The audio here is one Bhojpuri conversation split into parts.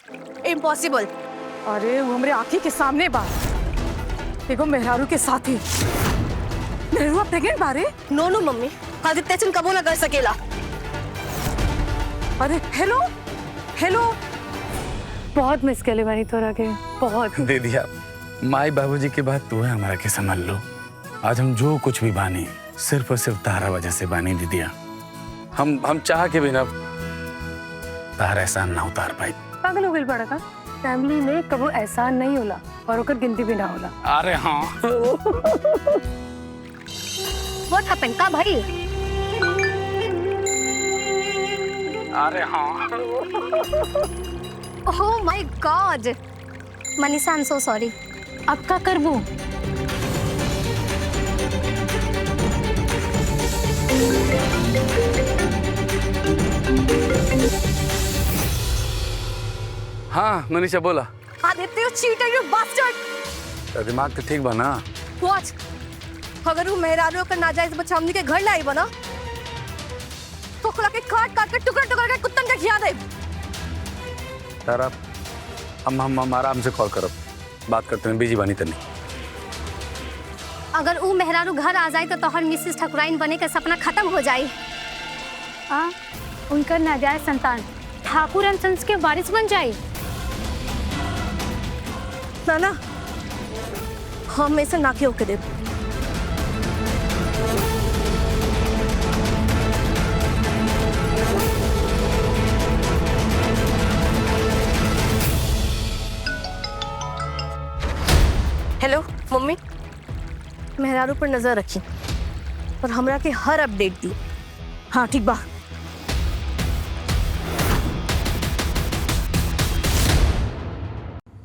इम्पॉसिबल। अरे वो हमरे आँखी के सामने बा, देखो मेहरारू के साथ ही मेहरुआ प्रेग्नेंट बारे। नो नो मम्मी, आदित्य चंद कबो ना कर सकेला। अरे हेलो हेलो, बहुत मिस केले बानी तोरा के, बहुत। दे दिया माई बाबूजी के बाद तू है हमारा के समझ लो। आज हम जो कुछ भी बानी सिर्फ और सिर्फ तारा वजह से बानी दीदिया। हम चाह के भी ना तारा एहसान ना उतार पाई। पागल हो गई बड़ा का, फैमिली में कबो एहसान नहीं होला और ओकर गिनती भी ना होला। अरे हाँ व्हाट हैपेंड का भाई? अरे हाँ oh my god Manisha, I am so sorry. अब का करबू? हाँ मनीषा बोला। Aditya you cheater, you bastard. दिमाग तो ठीक बना। वॉच, अगर वो मेहरारू का नाजायज बच्चा हमनी के घर लाई बना तो खुला के काट काट के टुकड़ा टुकड़ा के कुत्तन के खिया दे। तारा हम आराम से कॉल करब, बात करते हैं, बिजी बानी तनी। अगर वो मेहरारू घर आ जाए तो तोहर मिसेस ठकुराइन बने के सपना खत्म हो जाए। उनका नाजायज संतान ठाकुर एंड सन्स के वारिस बन जाए। ना हम ऐसे ना के होके दे। हेलो मम्मी, मेहरारू पर नजर रखी और हमरा के हर अपडेट दी। हाँ ठीक बा।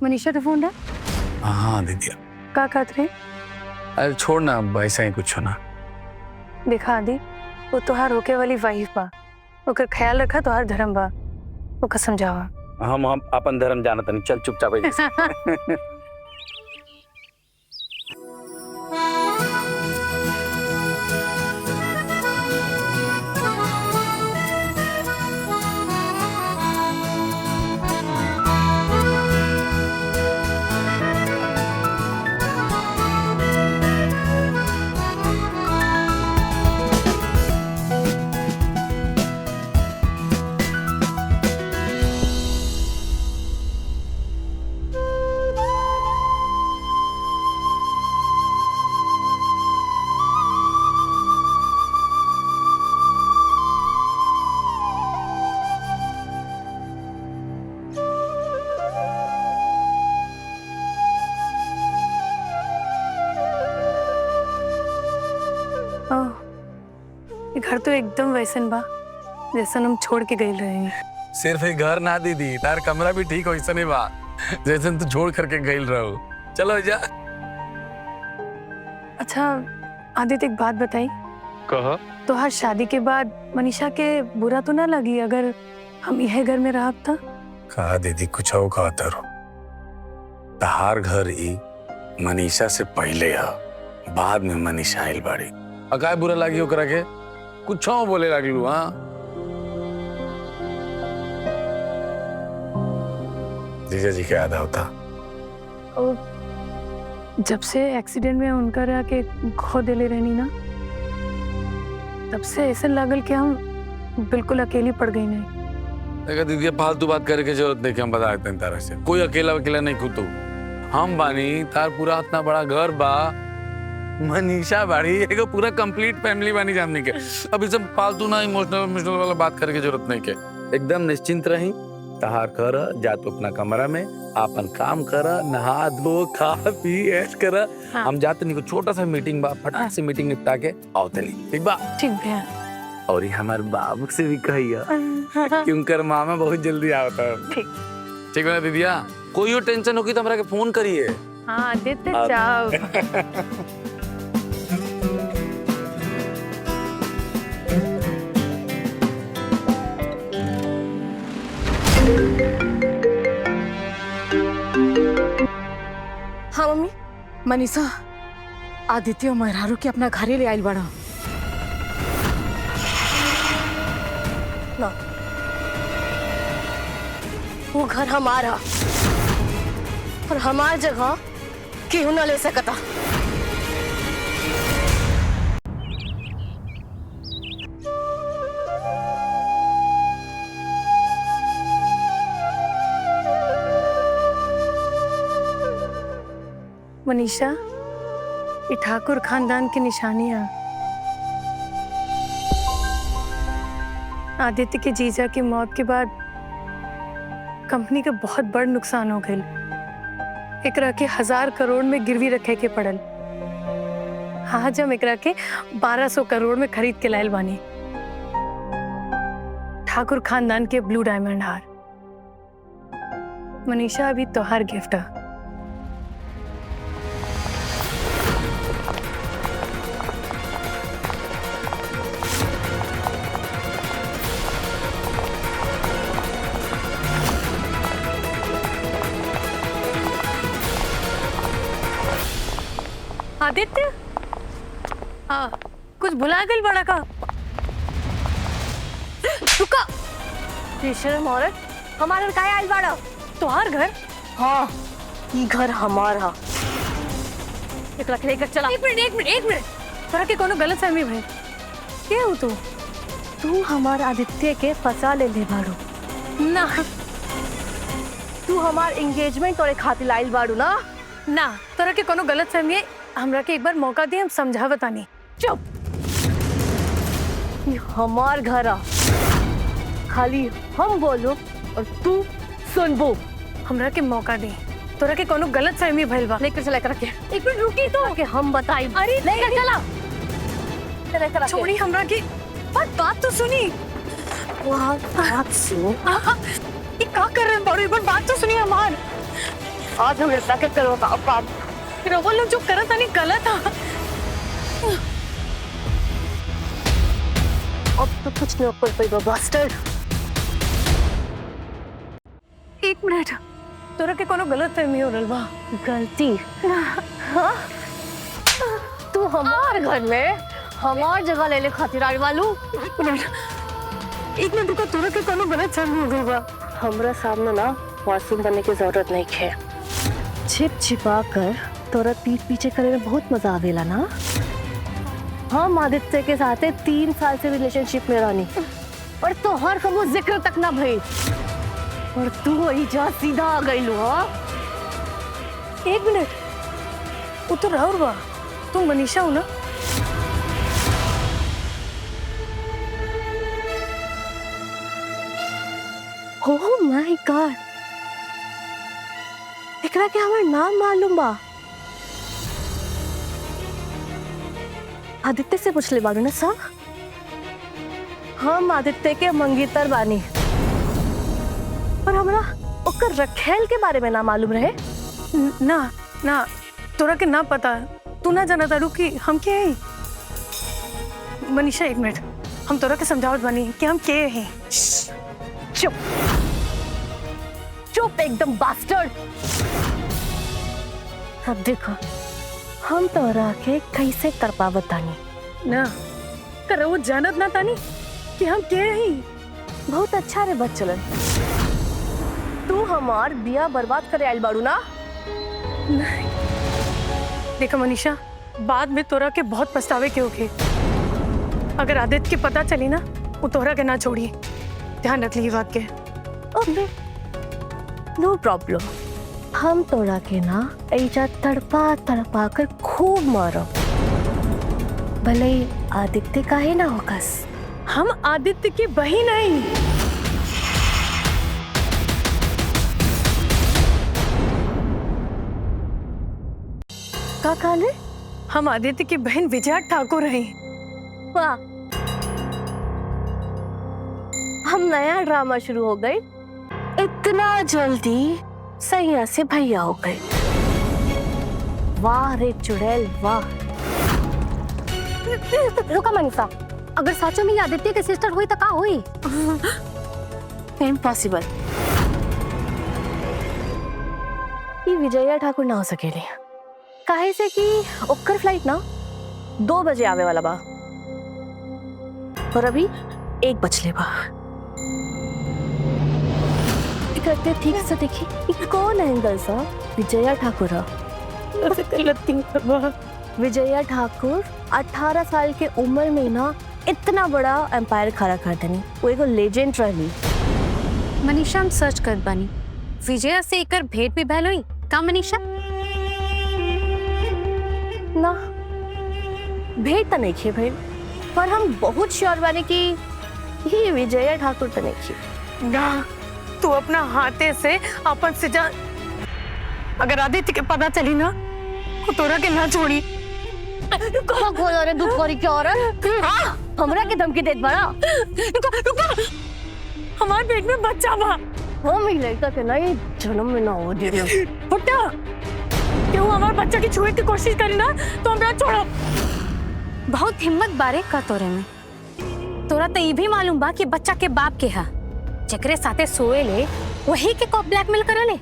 मनीषा का फोन है? हाँ दीदिया। का कहत रहे? अरे छोड़ ना, ऐसा ही कुछ होना। देखा आदि, वो तोहार होके वाली वाइफ बा, ओकर ख्याल रखा, तोहार धर्म बा, ओकर समझावा। हम अपन धर्म जानत नहीं, चल चुपचाप। घर तो एकदम वैसन बा जैसन हम छोड़ के गए रहे हैं। सिर्फ एक घर ना दीदी, तार कमरा भी ठीक हो ऐसा नहीं बा जैसे तू छोड़ करके गइल रहो। चलो जा। अच्छा आदित्य, एक बात बताई। कहो। तो हर शादी के बाद मनीषा के बुरा तो ना लगी अगर हम यह घर में रहा था? कहा दीदी कुछ हो कहा तारो, तहार घर ही मनीषा से पहले है, बाद में मनीषा आइल बाड़ी। अकाय बुरा लगी ओकरा के कुछ बोले लगलू। हाँ जीजा जी के आधा होता। जब से एक्सीडेंट में उनका रहा के खो दिले रहनी ना, तब से ऐसा लगल कि हम बिल्कुल अकेली पड़ गई नहीं। देखा दीदी, फालतू बात करे के जरूरत नहीं कि हम बता देते हैं तारा से। कोई अकेला नहीं खुद हम बानी, तार पूरा इतना बड़ा घर बा, मनीषा बाड़ी, एक पूरा कंप्लीट फैमिली बानी जामने के। अब इसे फालतू ना इमोशनल वाला बात करे के जरूरत नहीं के। एकदम निश्चिंत रही, तहार कर जा तू अपना कमरा में अपन काम कर, नहा धो खा पी ऐश कर। हाँ। हम जाते नहीं, छोटा सा मीटिंग बा, फटाक से मीटिंग निपटा के आवते नहीं। ठीक बा? ठीक भैया। और ये हमारे बाबू से भी कहिए कि उनकर मामा बहुत जल्दी आवता है। ठीक ठीक है ना दीदिया? कोई टेंशन होगी तो हमरा के फोन करिए। हाँ देते जाओ। हाँ मम्मी। मनीषा, आदित्य और मेहरारू के अपना घरे ले आइल बड़ा। ना वो घर हमारा और हमार जगह क्यों ना ले सकता। मनीषा, ये ठाकुर खानदान की निशानियां आदित्य के जीजा की मौत के बाद कंपनी का बहुत बड़ नुकसान हो गई। एकरा के 1000 करोड़ में गिरवी रखे के पड़ल। आज हम एकरा के 1200 करोड़ में खरीद के लायल बानी। ठाकुर खानदान के ब्लू डायमंड हार। मनीषा, अभी तोहार गिफ्ट है। आदित्य, हाँ, कुछ भुला गई बड़ा का। रुका, बेशरम औरत, हमारे घर काहे आइल बाड़ा? तोहार घर? हाँ, ये घर हमारा। एकरा के लेकर चला। एक मिनट। तोरा के कोनो गलत फहमी भइल। के हो तू? तू हमार आदित्य के फंसा ले बाड़ू ना तू हमार एंगेजमेंट और खातिर लाइल बाड़ू ना। ना, तोरा के कोनो गलत फहमी है। हमरा के एक बार मौका दे, हम समझा बतानी। चुप, ये हमार घर आ। खाली हम बोलो और तू सुनबो। हमरा के मौका दे। तोरा के कोनो गलत फहमी भइल बा। लेकर चला कर के। एक मिनट रुकी तो कि हम बताई। अरे लेकर चला। लेकर छोड़ी हमरा की। बात तो सुनी। वहाँ बात सुन। ये का कर रहे हैं बड़ो? एक बार बात तो सुनिए हमार। आज हम ऐसा क्या करो आप फिर वो लोग जो करत नहीं गलत है। अब तो कुछ नहीं कर पाएगा बास्टर्ड। एक मिनट, तोरा के कोनो गलत फहमी हो रहल बा। गलती? हाँ? तू हमार घर में हमार जगह ले ले खातिर आए वालू। एक मिनट रुको, तोरा के कोनो गलत फहमी हो गई बा। हमरा सामने ना मासूम बनने की जरूरत नहीं है। छिप छिपा कर तोरा पीठ पीछे करे में बहुत मजा आवेला ना। हम आदित्य के साथ 3 साल से रिलेशनशिप में रहनी और तोहर कबो जिक्र तक ना भइल और तू वही जा सीधा आ गई लो। हाँ, एक मिनट, वो तो राहुल बा। तुम मनीषा हो ना? ओह माय गॉड, एकरा के हमार नाम मालूम बा। आदित्य से पूछ ले बाड़ू ना सब। हम आदित्य के मंगेतर बानी और हमरा ओकर रखेल के बारे में ना मालूम रहे। ना, तोरा के ना पता। तू ना जाना तारू कि हम के हैं। मनीषा, एक मिनट, हम तोरा के समझावत बानी कि हम के हैं। चुप चुप एकदम बास्टर्ड। अब देखो हम तोरा के कैसे तरपावत तानी ना कर वो जानत ना तानी कि हम के हैं। बहुत अच्छा रे बच्चलन, तू हमार बिया बर्बाद करे आइल बाड़ू ना। देखो मनीषा, बाद में तोरा के बहुत पछतावे के होके। अगर आदित्य के पता चली ना, वो तोरा के ना छोड़ी। ध्यान रख ली ये बात के। ओके, नो प्रॉब्लम। हम तोरा के ना ऐजा तड़पा कर खूब मारो, भले ही आदित्य का ही ना होकस। हम आदित्य की बहन नहीं। का कहले? हम आदित्य की बहन विजया ठाकुर हैं। वाह, हम नया ड्रामा शुरू हो गए। इतना जल्दी सैया से भैया हो गए। वाह रे चुड़ैल वाह। रुका मनीषा, अगर सचो में आदित्य के सिस्टर हुई तो का हुई? इम्पॉसिबल। ये विजया ठाकुर ना हो सकेली, काहे से कि ओकर फ्लाइट ना 2 बजे आवे वाला बा और अभी 1 बजले बा। करते ठीक से देखी ये कौन एंगल सा? विजया ठाकुर है। विजया ठाकुर 18 साल के उम्र में ना इतना बड़ा एम्पायर खड़ा कर देनी, वो एगो लेजेंड रही। मनीषा हम सर्च कर बानी विजया से एकर भेंट भी भैल हुई का मनीषा? ना भेंट तो नहीं खे भाई, पर हम बहुत श्योर बानी कि ये विजया ठाकुर तो नहीं खे। ना तू अपना हाथे से अपन से जा, अगर आदित्य के पता चली ना वो तोरा के ना छोड़ी। कहाँ खोल रहे दुख करी क्या औरत? हाँ, हमरा के धमकी देत बड़ा। रुको हमारे पेट में बच्चा बा। हम ही लड़का के ना ये जन्म में ना हो दे। पुट्टा क्यों हमारे बच्चा की छुए की कोशिश करी ना तो हम छोड़ो। बहुत हिम्मत बारे का तोरे में। तोरा तो ये भी मालूम बा कि बच्चा के बाप के हा जकरे साथे सोए ले वही के को ब्लैकमेल करे ले।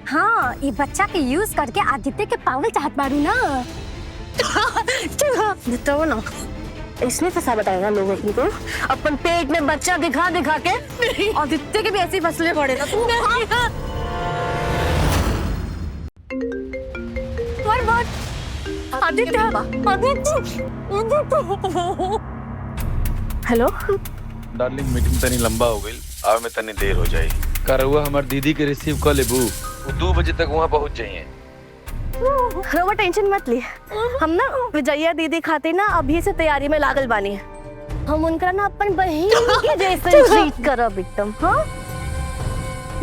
हाँ, ये बच्चा के यूज करके आदित्य के पावल चाहत बारू ना। बताओ ना, इसने फंसा बताएगा लोगों को अपन पेट में बच्चा दिखा दिखा के। आदित्य के भी ऐसे फसले पड़ेगा तू। आदित्य हेलो डार्लिंग, मीटिंग तनी लंबा हो गई, आवे में तनी देर हो जाई। करौआ हमार दीदी के रिसीव कर लेबू, वो 2 बजे तक वहाँ पहुँच जाइए। रवा टेंशन मत ली, हम ना विजया दीदी खाते ना अभी से तैयारी में लागल बानी। हम उनका ना अपन बहन के जैसे ट्रीट करब एकदम। हाँ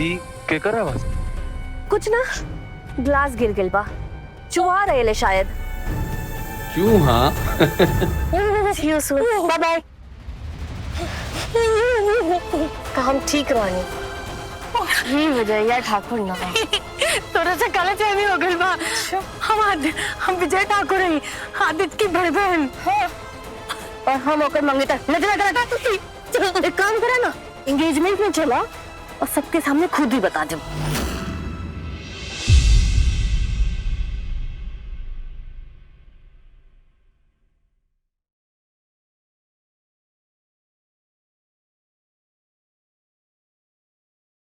ई के करा बस कुछ ना, ग्लास गिर गइल बा, चुहा रहेले शायद। क्यों? हाँ See you soon. Bye bye. काम ठीक रहनी। ये विजया ठाकुर ना तोरा से काला चाहनी हो गई बा। हम विजय ठाकुर हैं, आदित्य की बड़ी बहन। और हम होकर मंगेतर एक काम करा ना, एंगेजमेंट में चला और सबके सामने खुद ही बता दो।